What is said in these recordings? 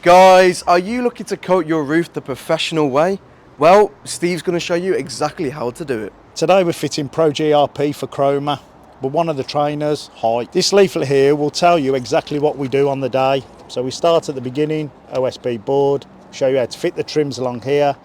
Guys, are you looking to coat your roof the professional way? Well, Steve's going to show you exactly how to do it. Today we're fitting Pro GRP for Chroma. We're one of the trainers. Hi. This leaflet here will tell you exactly what we do on the day. So we start at the beginning, OSB board, show you how to fit the trims along here.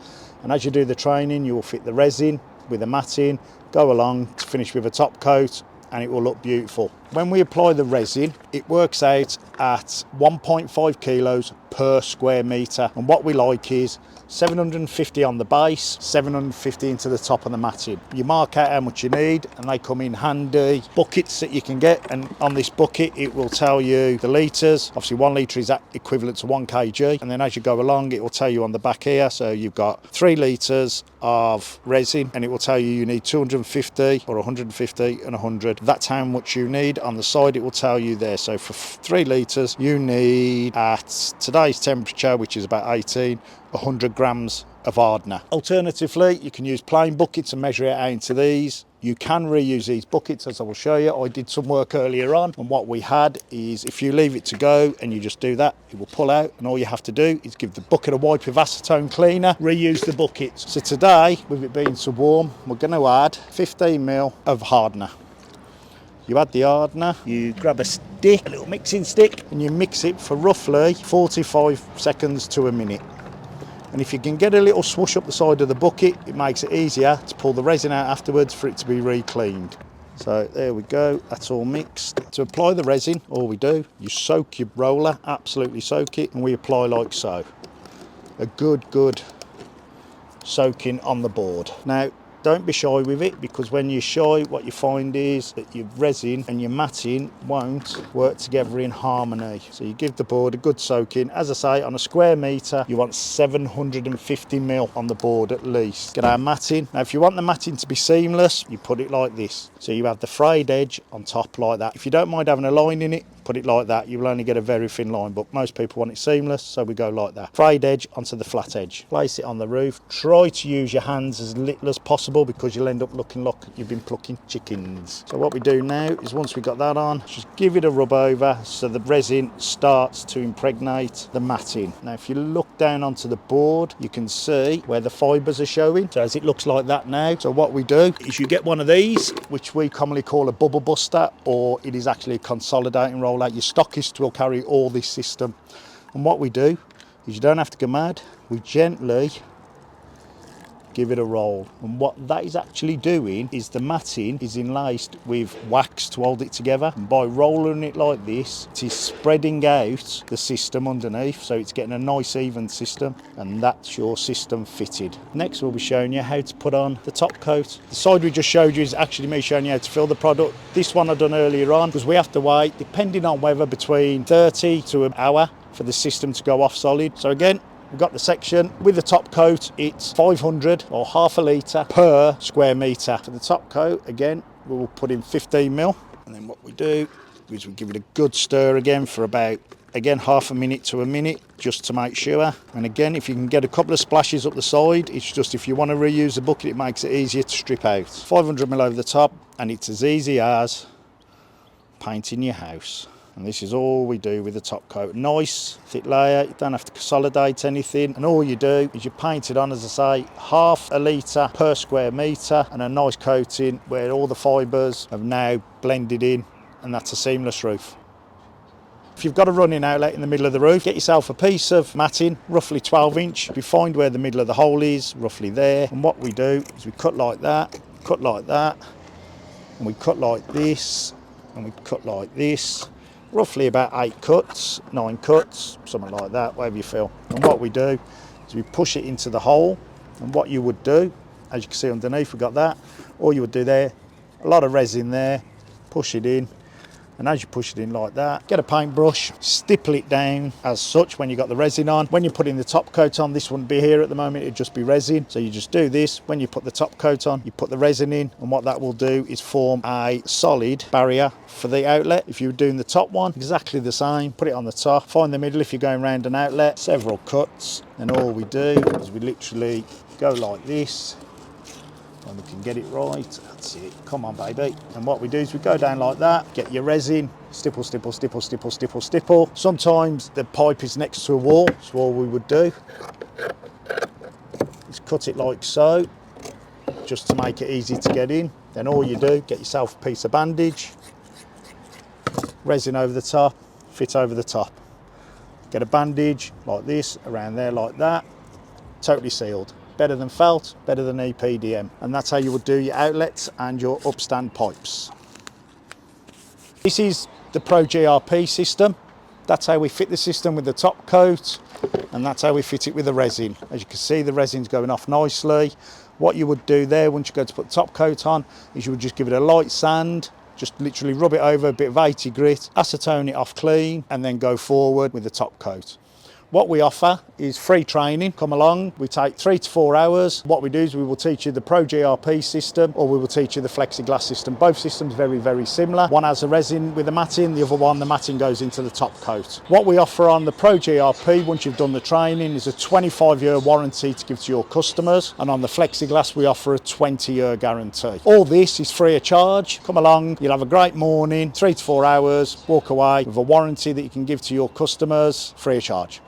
And as you do the training, you will fit the resin with the matting, go along to finish with a top coat, and it will look beautiful. When we apply the resin, it works out at 1.5 kilos per square metre. And what we like is 750 on the base, 750 into the top of the matting. You mark out how much you need and they come in handy buckets that you can get. And on this bucket, it will tell you the litres. Obviously 1 litre is equivalent to 1 kg. And then as you go along, it will tell you on the back here. So you've got 3 litres of resin and it will tell you need 250 or 150 and 100. That's how much you need. On the side it will tell you there. So for 3 litres you need, at today's temperature, which is about 18, 100 grams of hardener. Alternatively, you can use plain buckets and measure it out into these. You can reuse these buckets, as I will show you. I did some work earlier on, and what we had is if you leave it to go and you just do that, it will pull out, and all you have to do is give the bucket a wipe with acetone cleaner, reuse the buckets. So today, with it being so warm, we're going to add 15 ml of hardener. You add the hardener, you grab a stick, a little mixing stick, and you mix it for roughly 45 seconds to a minute. And if you can get a little swoosh up the side of the bucket, it makes it easier to pull the resin out afterwards for it to be re-cleaned. So there we go, that's all mixed. To apply the resin, all we do, you soak your roller, absolutely soak it, and we apply like so. A good soaking on the board. Now, don't be shy with it, because when you're shy, what you find is that your resin and your matting won't work together in harmony. So you give the board a good soaking. As I say, on a square metre, you want 750 ml on the board at least. Get our matting. Now, if you want the matting to be seamless, you put it like this. So you have the frayed edge on top like that. If you don't mind having a line in it, put it like that. You will only get a very thin line, but most people want it seamless, so we go like that. Frayed edge onto the flat edge. Place it on the roof. Try to use your hands as little as possible, because you'll end up looking like you've been plucking chickens. So what we do now is, once we got that on, just give it a rub over so the resin starts to impregnate the matting. Now if you look down onto the board, you can see where the fibres are showing. So as it looks like that now. So what we do is you get one of these, which we commonly call a bubble buster, or it is actually a consolidating roller. Your stockist will carry all this system. And what we do is, you don't have to go mad, we gently give it a roll. And what that is actually doing is the matting is enlaced with wax to hold it together. And by rolling it like this, it is spreading out the system underneath, so it's getting a nice even system, and that's your system fitted. Next we'll be showing you how to put on the top coat. The side we just showed you is actually me showing you how to fill the product. This one I done earlier on, because we have to wait, depending on weather, between 30 to an hour for the system to go off solid. So again, we've got the section with the top coat. It's 500 or half a litre per square metre. For the top coat, again, we will put in 15 ml. And then what we do is we give it a good stir again for about, again, half a minute to a minute, just to make sure. And again, if you can get a couple of splashes up the side, it's just, if you want to reuse the bucket, it makes it easier to strip out. 500 ml over the top, and it's as easy as painting your house. And this is all we do with the top coat. Nice thick layer, you don't have to consolidate anything, and all you do is you paint it on, as I say, half a litre per square metre, and a nice coating where all the fibres have now blended in, and that's a seamless roof. If you've got a running outlet in the middle of the roof, get yourself a piece of matting, roughly 12 inch. You find where the middle of the hole is, roughly there. And what we do is we cut like that, and we cut like this, and we cut like this. Roughly about 8 cuts, 9 cuts, something like that, whatever you feel. And what we do is we push it into the hole. And what you would do, as you can see underneath, we've got that. All you would do there, a lot of resin there, push it in. And as you push it in like that, get a paintbrush, stipple it down as such when you got the resin on. When you're putting the top coat on, this wouldn't be here at the moment, it'd just be resin. So you just do this. When you put the top coat on, you put the resin in, and what that will do is form a solid barrier for the outlet. If you were doing the top one, exactly the same. Put it on the top, find the middle if you're going around an outlet, several cuts. And all we do is we literally go like this, and we can get it right. That's it. Come on, baby. And what we do is we go down like that, get your resin, stipple, stipple, stipple, stipple, stipple, stipple. Sometimes the pipe is next to a wall, so all we would do is cut it like so, just to make it easy to get in. Then all you do, get yourself a piece of bandage, resin over the top, fit over the top. Get a bandage like this, around there like that, totally sealed. Better than felt, better than EPDM. And that's how you would do your outlets and your upstand pipes. This is the Pro GRP system. That's how we fit the system with the top coat, and that's how we fit it with the resin. As you can see, the resin's going off nicely. What you would do there, once you go to put the top coat on, is you would just give it a light sand, just literally rub it over, a bit of 80 grit, acetone it off clean, and then go forward with the top coat. What we offer is free training. Come along, we take 3 to 4 hours. What we do is we will teach you the Pro GRP system, or we will teach you the plexiglass system. Both systems very, very similar. One has a resin with a matting, the other one, the matting goes into the top coat. What we offer on the Pro GRP, once you've done the training, is a 25-year warranty to give to your customers. And on the plexiglass, we offer a 20-year guarantee. All this is free of charge. Come along, you'll have a great morning, 3 to 4 hours, walk away with a warranty that you can give to your customers free of charge.